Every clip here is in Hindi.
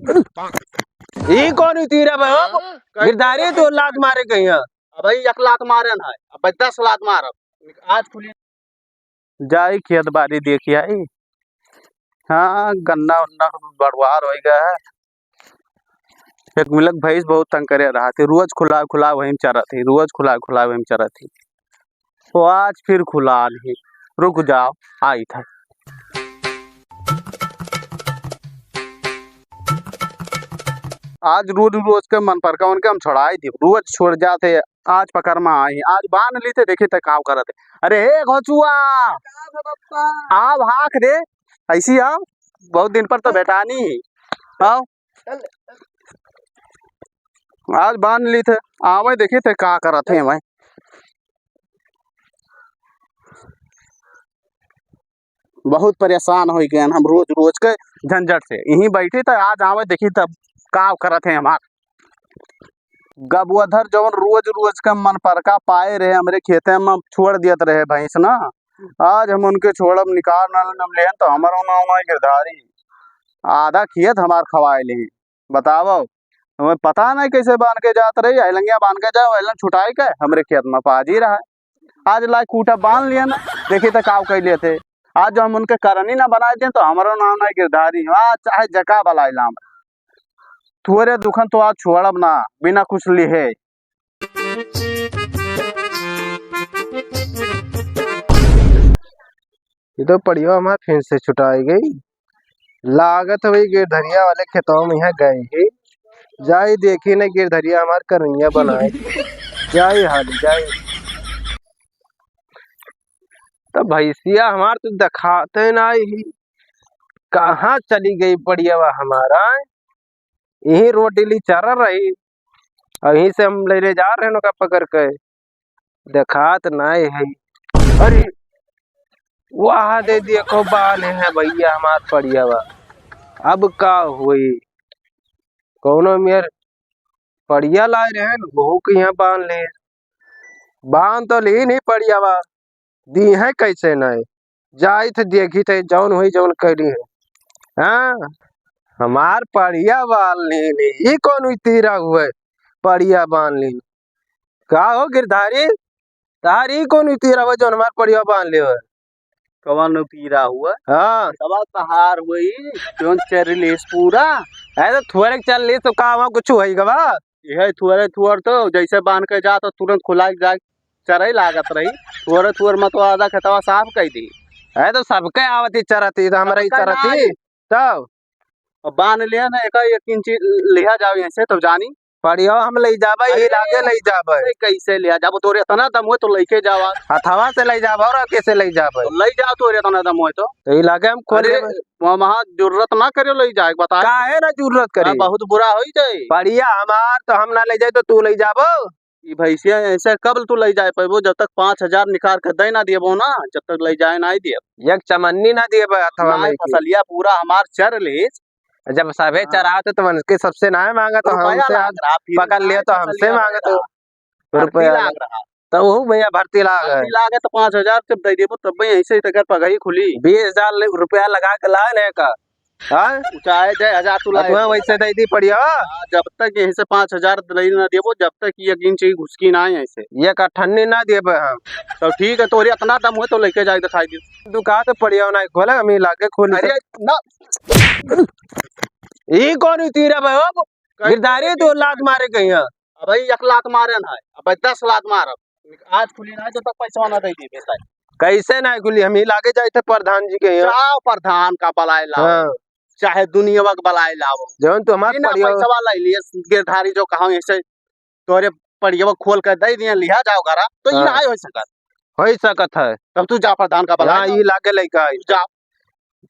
ये कौन हुई रे भाई? गिरधारी तो लात मारे कहीं भाई एक लात मारे ना अब 10 लात मारब आज खुली जाई खेत बाड़ी देखी आई। हाँ गन्ना उन्ना बड़वार हो गया है। एक मिलक भैंस बहुत तंग करे रहा थी, रोज खुला खुला वहीं चरा थी, रोज खुला खुला वहीं चरा थी। तो आज फिर खुला नहीं, रुक जाओ आई था। आज रोज रोज के मन पर का उनके हम छोड़ाई थी, रोज छोड़ जाते। आज पकड़ में आई, आज बांध ली थे, देखे थे काम करते। अरे हे घोचुआ आओ हाक दे ऐसी आओ, बहुत दिन पर तो बेटा नहीं आओ। आज बांध ली थे, आवे देखे थे का करते हैं भाई। बहुत परेशान हो गए हम रोज रोज के झंझट से, यहीं बैठे थे। आज आवे देखी तब का करते हैं हमार गबुअधर जवन रोज रोज के मन पर का पाए रहे हमरे खेते में छोड़ दियत रहे भैंस ना। आज हम उनके छोड़ब निकाल नम ले तो हमारा गिरधारी आधा खेत हमार खवाए ले। बताओ हमें पता नहीं कैसे बांध के जात रही, अहलंगिया बांध के जाओ अहलन छुटाई के हमरे खेत में पाज ही रहा है। आज लाइक कूटा बांध लिया ना, देखी तो काव कह लिए थे। आज जो हम उनके करनी ना बनाए दें तो हमारा नाम है गिरधारी, आज चाहे जका बलाइला थोड़े दुखन तो आज छोड़ब ना बिना कुछ लिहे। ये तो पड़ियो हमारे फिर से छुटाई गई। लागत वही गिरधरिया वाले खेतों में यहाँ गए ही जाई देखी ने गिरधरिया हमारे करनिया बनाए जाई हाल जाई। तो भैंसिया हमार तो दिखाते ना ही कहाँ चली गई पड़िया हमारा। यही रोटी ली चर रही और यहीं से हम ले जा रहे हैं पकड़ के, दिखात नहीं है। अरे वहाँ दे देखो बाल है भैया हमार पड़िया बा। अब का हुई कौनो मेर पड़िया लाए रहे बहू के यहाँ बांध ले, बांध तो ली नहीं पड़िया बा दी है कैसे नहीं जाई थे देखी थे जौन हुई जौन करी है। हाँ हमार पड़िया बांध ली ये कौन हुई तीरा हुए पड़िया बांध ली। का हो गिरधारी तारी कौन हुई तीरा हुआ जौन हमार पड़िया बांध ले कवन पीरा हुआ। हाँ सवा तहार हुई जोन चरलेस पूरा ऐसा थोड़े चल ली तो का वहाँ कुछ हुई गवा। यह थुअरे थुअर तो जैसे बांध के जा तो तुरंत खुला जा चरई लागत रही, थुअरे थुअर में तो आधा खेतवा साफ कर दी। है तो सबके आवती चरती तो हमारा ही चरती तब बांध लिया ना एक इंच लिया जाओ ऐसे तो जानी पड़ियो हम ले जाबे ये लागे ले जाबे कैसे लिया जाबो तोरे इतना दम हो तो लेके जावा हथवा से ले जाबो और कैसे ले जाबे ले जाओ तोरे इतना दम हो तो ये लागे हम खोले वहाँ जरूरत ना करियो ले जाए बता काहे ना जरूरत करी बहुत बुरा हो जाए पड़िया हमार तो हम ना ले जाए तो तू ले जाबो। ये भैंसिया ऐसे कब तू ले जाए पाबो जब तक 5000 निकाल कर दे ना दिएबो ना, जब तक ले जाए ना दिए एक चमन्नी ना दिए हथवा में फसलिया पूरा हमार चर ले। जब सबे चराते तो उनके सबसे ना मांगा तो हमसे आज पकड़ लिया तो हमसे मांगा तो रुपया लाग रहा तो वो भैया भर्ती लागे तो 5000 जब दे देबो तब ऐसे ही तक पगही खुली 20,000 रुपया लगा के लाए ने का चाहे जाए 1000 तू लाए वैसे दे दी पड़िया जब तक यहीं से 5000 दे ना देबो जब तक ये गिनची घुसकी ना है ऐसे ये कठन्नी ना देबे हम तो ठीक है तोरी इतना दम हो तो लेके जाए दिखाई दे दुकान तो पड़िया ना खोले हम लागे खोल अरे ना ये कौन हुई रे भाई? गिरधारी तो लात मारे कहीं भाई 1 लात मारे ना अब 10 लात मारब आज खुली ना जब तक पैसा ना दे दी कैसे ना खुली हम ही लागे जाए थे प्रधान जी के जाओ प्रधान का बलाए लाओ चाहे दुनिया वक बलाए लाओ जौन तो हमारे पैसा ले लिए गिरधारी जो कहा ऐसे तोरे पड़िया खोल कर दे दिए लिया जाओ घरा तो ये ना हो सकत है तब तू जा प्रधान का बलाए ये लागे लइका जा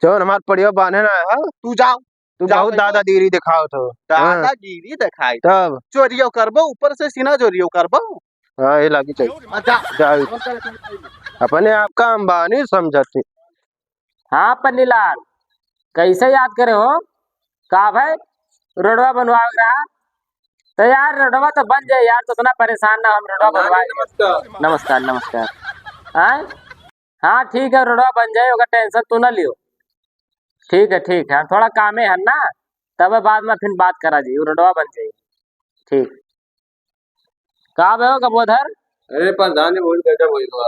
जौन हमारे पड़िया बांधे ना तू जाओ तू बहुत दादागिरी दिखाओ तो दादागिरी दिखाई तब चोरियो करबो ऊपर से सीना चोरियो करबो। हाँ ये लागी चाहिए अपने आप का अंबानी समझती। हाँ पन्नीलाल कैसे याद करे हो का भाई रोडवा बनवा रहा तो यार रोडवा तो बन जाए यार तो इतना परेशान ना हम रोडवा बनवा। नमस्कार नमस्कार हाँ ठीक है रोडवा बन जाए होगा टेंशन तू ना लियो। ठीक है थोड़ा काम है ना तब बाद में फिर बात करा जी रोडवा बन जाई। ठीक का भयो कबोधर अरे प्रधान जी बहुत गजब हुई गवा।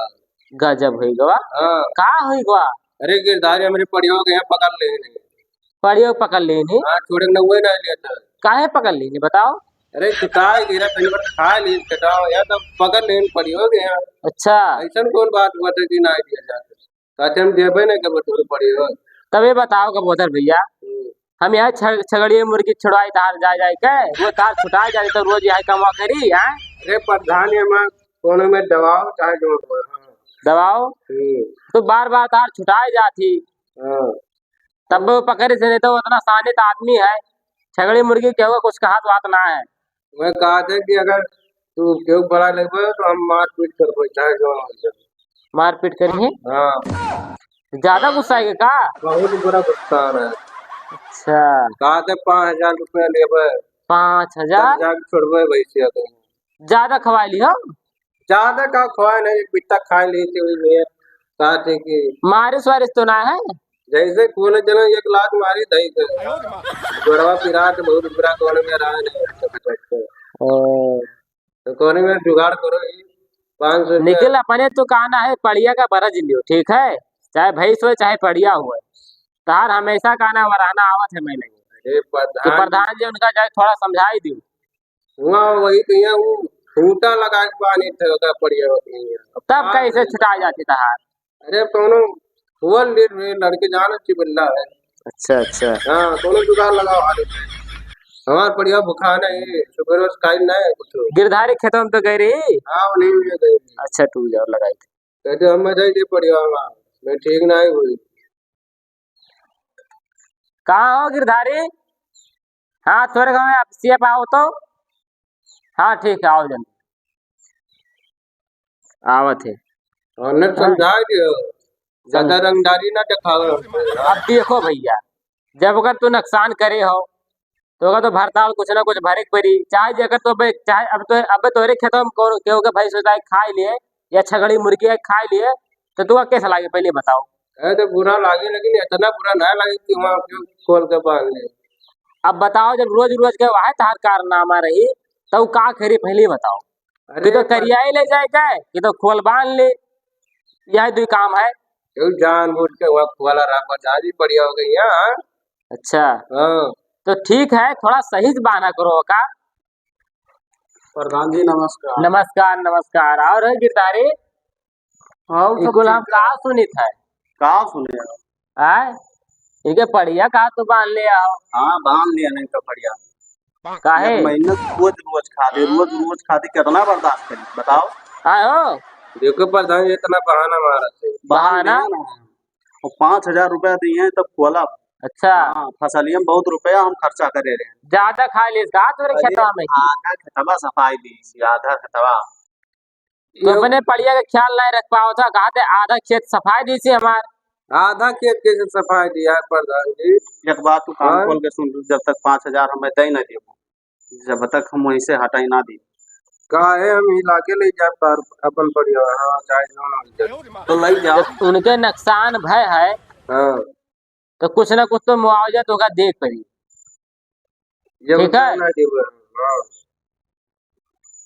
गजब हुई गवा हाँ का हुई गवा अरे गिरधारी हमारे पड़ियों के यहाँ पकड़ ले नहीं। पड़ियो पकड़ लेनी हाँ छोड़े न हुए ना लिया था। काहे पकड़ लेनी बताओ। अरे छुटाए गिरा कहीं पर खा ली छटाओ या तो पकड़ लेन पड़ियों के यहाँ। अच्छा ऐसा कौन बात हुआ था कि ना दिया जाता ताकि हम देवे ना कर थोड़ी पड़ियो। तबे बताओ कबोधर भैया हम यहाँ छगड़िए मुर्गी छुड़वाई तार जाए के वो तार छुटाए जाए तो रोज यहाँ कमा करी है। अरे प्रधान जी हमारे कोनो में दबाओ चाहे जो दबाओ तो बार बार तार छुटाई जाती तब वो पकड़े से नहीं तो उतना सानित आदमी है छगड़ी मुर्गी के होगा कुछ कहा बात ना है। मैं कहा था कि अगर तू क्यों बड़ा लगे तो हम मारपीट कर चाहे जो मारपीट करिए। हाँ ज्यादा गुस्सा है का बहुत बुरा गुस्सा है। अच्छा कहा थे 5,000 रुपया ले 5,000 छोड़बे भैया तो ज्यादा खवा ली हो ज्यादा का खोआ नहीं एक बिट्टा खा ली थी हुई कहा थे कि मारिश वारिश तो ना है। जैसे कोने जने 1 लाख मारी दही थे गोड़वा पिराट बहुत बुरा कोने में रहा नहीं तो कोने में जुगाड़ करो 500 निकल अपने तो कहना है पड़िया का बरज लियो ठीक है चाहे भैंस हो चाहे पड़िया हो तार हमेशा कहना वराना आवत है मैं नहीं तो प्रधान जी उनका जाए थोड़ा समझाई दी वहाँ वही कहीं वो खूंटा लगा के पानी थे पड़िया तब कैसे छुटा जाती तहार। अरे कोनो हुआ लड़के जान अच्छी बिल्ला है। अच्छा अच्छा हाँ कोनो जुगाड़ लगाओ हारे हमार बढ़िया भुखा नहीं शुक्र बस काई नहीं कुछ गिरधारी खेतों में तो गई रही। हाँ नहीं हुई गई अच्छा तू जाओ लगाई कहते हम जाए के बढ़िया मैं ठीक नहीं हुई। कहाँ हो गिरधारी। हाँ थोड़े गाँव में आप सीएफ आओ तो हाँ ठीक है आओ जल्दी आवत है और न समझा दियो ज्यादा रंगदारी ना दिखाओ। अब देखो भैया जब अगर तू नुकसान करे हो तो अगर तो भरताल कुछ ना कुछ भरे पड़ी चाहे अगर तो चाहे अब तोरे खेतों में केहू के भाई सोचा खा लिए या छगड़ी मुर्गी खा लिए तो तू कैसा लगे पहले बताओ। तो बुरा लागे लेकिन इतना बुरा ना लगे कि वहाँ क्यों खोल के बांध ले। अब बताओ जब रोज रोज के वहां तार कारनामा रही तो का खरी पहले बताओ। अरे तो करिया ही ले जाए क्या कि तो खोल बांध ले यही दो काम है। क्यों जान बूझ के वहाँ खोला रहा जाजी बढ़िया हो गई यहाँ। अच्छा हाँ तो ठीक है थोड़ा सही से बहाना करो का। प्रधान जी नमस्कार। नमस्कार नमस्कार और है गिरधारी बिल्कुल हम कहा सुनी था कहा सुने आए इनके पढ़िया कहा तो बांध ले आओ। हाँ बांध लिया नहीं तो बढ़िया काहे मेहनत रोज खाते कितना बर्दाश्त करी बताओ। आए हो देखो प्रधान जी इतना बहाना मारा थे बहाना 5,000 रुपया दिए हैं तब खोला। अच्छा फसलिया में बहुत रुपया हम खर्चा करे रहे ज्यादा खा ली तोरे खेतवा में आधा खेतवा सफाई दी आधा खेतवा तो अपने पड़िया का ख्याल नहीं रख पाओ था कहा थे आधा खेत सफाई दी थी हमार आधा खेत कैसे सफाई दिया है प्रधान जी। एक बात तू कान खोल के सुन जब तक 5,000 हमें दे न देबो जब तक हम वहीं से हटाई ना दी काहे हम हिला के ले जाए पर अपन बढ़िया हाँ चाहे तो लग जाओ। उनके नुकसान भय है हाँ तो कुछ ना कुछ तो मुआवजा तो का देख पड़ी ठीक है। हाँ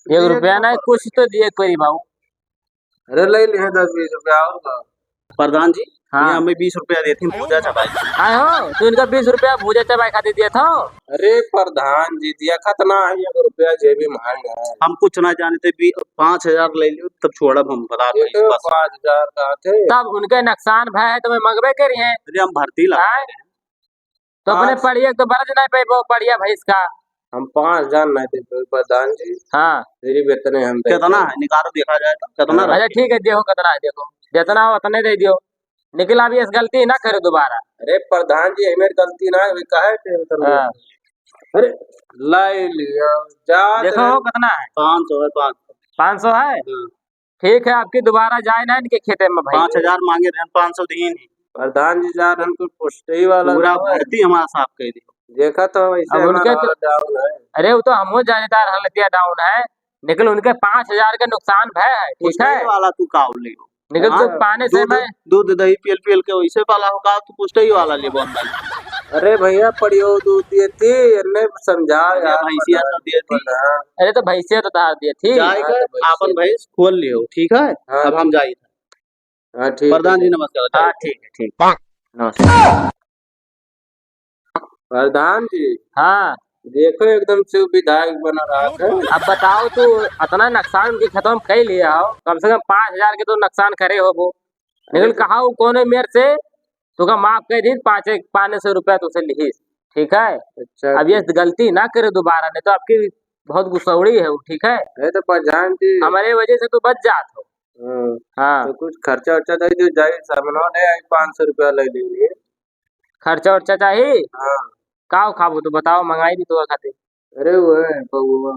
1 रुपया नहीं कुछ तो दिए पड़ी भाऊ। अरे ले ले 10-20 रुपया और का प्रधान जी हाँ हमें 20 रुपया देते हैं भूजा चबाई। आए हो तो इनका 20 रुपया भूजा चबाई खाते दिया था। अरे प्रधान जी दिया खतना है 1 रुपया जेबी महंगा है। हम कुछ ना जानते 5,000 ले लियो तब छोड़ब हम बता दो 5,000 का थे तब उनके नुकसान भय है तो मैं मंगबे करी है अरे हम भर्ती लगाए तो अपने पढ़िए तो बरज नहीं पे वो पढ़िया भैंस का हम 5,000 नहीं देते प्रधान जी। हाँ मेरी वेतन हम कितना है निकालो देखा जाए तो कितना अच्छा ठीक है देखो कितना है देखो जितना हो उतने दे दियो निकला भी इस गलती ना करे दोबारा। अरे प्रधान जी हमें गलती ना है काहे थे अरे लाई लिया जा देखो कितना है 500 है 500 है ठीक है आपकी दोबारा जाए ना इनके खेते में भाई 5,000 मांगे थे 500 दिए नहीं। प्रधान जी जा रहे तो पुष्टि वाला पूरा भर्ती हमारा साफ कर दिया देखा तो वैसे उनके हमारा डाउन है। अरे वो तो हम जानदार हालतिया डाउन है निकल उनके 5,000 का नुकसान भय है ठीक है वाला तू का ले निकल तो पाने से मैं दूध दही पील के वैसे वाला होगा तो पुष्टि वाला ले बोल अरे भैया पड़ियो दूध दिए थी ने समझा यार भैंसिया तो दिए थी। अरे तो भैंसिया तो तार दिए थी। जाए हाँ, कर तो भैंसिया आपन भैंस खोल लियो, ठीक है। हाँ, अब हम जाई हाँ ठीक प्रधान जी है। नमस्कार। हाँ ठीक है ठीक। नमस्कार। प्रधान जी हाँ देखो एकदम से विधायक बना रहा है। अब बताओ तू इतना नुकसान उनके खत्म कर लिया हो, कम से कम 5,000 के तो नुकसान करे हो वो, लेकिन कहा कोने मेरे से तुका माफ कर दी 500 रुपया तुझसे लिखी, ठीक है। अच्छा अब ये गलती ना करे दोबारा, नहीं तो आपकी बहुत गुस्सौड़ी है वो, ठीक है। है तो प्रधान जी। हमारे वजह से तू बच जात हो। हाँ, हाँ तो कुछ खर्चा वर्चा दे जो जाए सामने ने 500 रुपया ले लेंगे। खर्चा वर्चा चाहिए, हाँ का खाबो तो बताओ, मंगाई दी तो खाते। अरे वो है पौवा।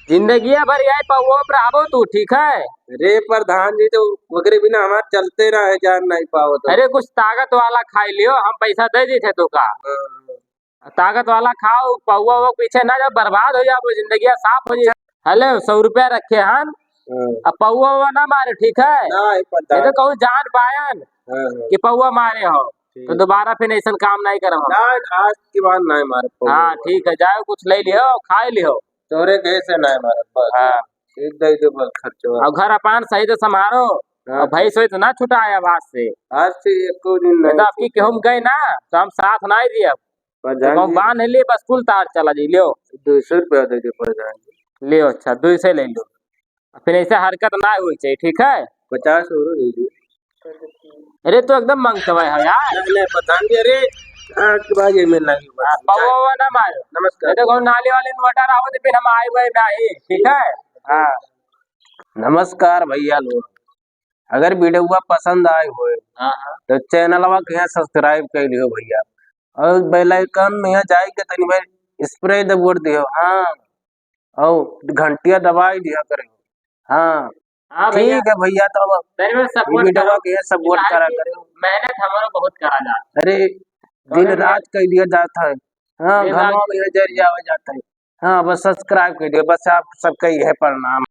जिंदगी भर यही पौवा पर आबो तू, ठीक है। अरे प्रधान जी तो वगैरह बिना हमारे चलते रहे जान नहीं पाओ तो। अरे कुछ ताकत वाला खाई लियो, हम पैसा दे दी थे तुका। हाँ, ताकत वाला खाओ, पौवा वो पीछे ना जब बर्बाद हो जाओ, जिंदगी साफ हो जाए। हेलो 100 रुपया रखे हन, हाँ, अब पौवा वो ना मारे, ठीक है। नहीं नहीं प्रधान। तो कहूँ जान पायन हाँ, हाँ, कि पौवा मारे हो, ठीक। तो दोबारा फिर ऐसा काम नहीं करम हम। ना आज की बात नहीं मारे पौवा। हाँ ठीक है, जाओ कुछ ले लियो खाए लियो। तोरे कैसे नहीं मारे बस। हाँ एक दे दो बस खर्चो। और घर अपन सही से संभालो, हाँ, और भाई सोई तो ना छुटाया बात से। आज से एक दिन नहीं तो नहीं आपकी केहू गए ना तो हम साथ ना दिए, तो प्रधान कहूँ जी बांध लिए बस कुल तार चला जी लियो 200 रुपया दे दो प्रधान जी। लियो। अच्छा 2 से ले लो, फिर ऐसे हरकत ना हुई चाहिए, ठीक है। 50 और दे दो। अरे तो एकदम मंगतवा है यार। नहीं प्रधान जी अरे आज के बाद ये मिल लगी पौवा ना मारो। नमस्कार। नहीं तो कहूँ नाली वाले इन्वर्टर आओ तो फिर हम आए हुए नहीं, ठीक है। हाँ नमस्कार भैया लोग, अगर वीडियो पसंद आए हो हाँ तो चैनलवा के यहाँ सब्सक्राइब कर लियो भैया, और बेल आइकन में यहाँ जाए के तनी भाई स्प्रे दबोर दियो। हाँ और घंटिया दबाई दिया करे। हाँ हाँ भैया, ठीक है भैया, तो मेरे में सपोर्ट वीडियो करो, के यहाँ सपोर्ट करा करे। मेहनत हमारा बहुत करा जाता अरे दिन रात कर दिया जाता है। हाँ दिन रात- घमा में जरिया हो जाता है। हाँ बस सब्सक्राइब कर दियो, बस आप सबका यह प्रणाम।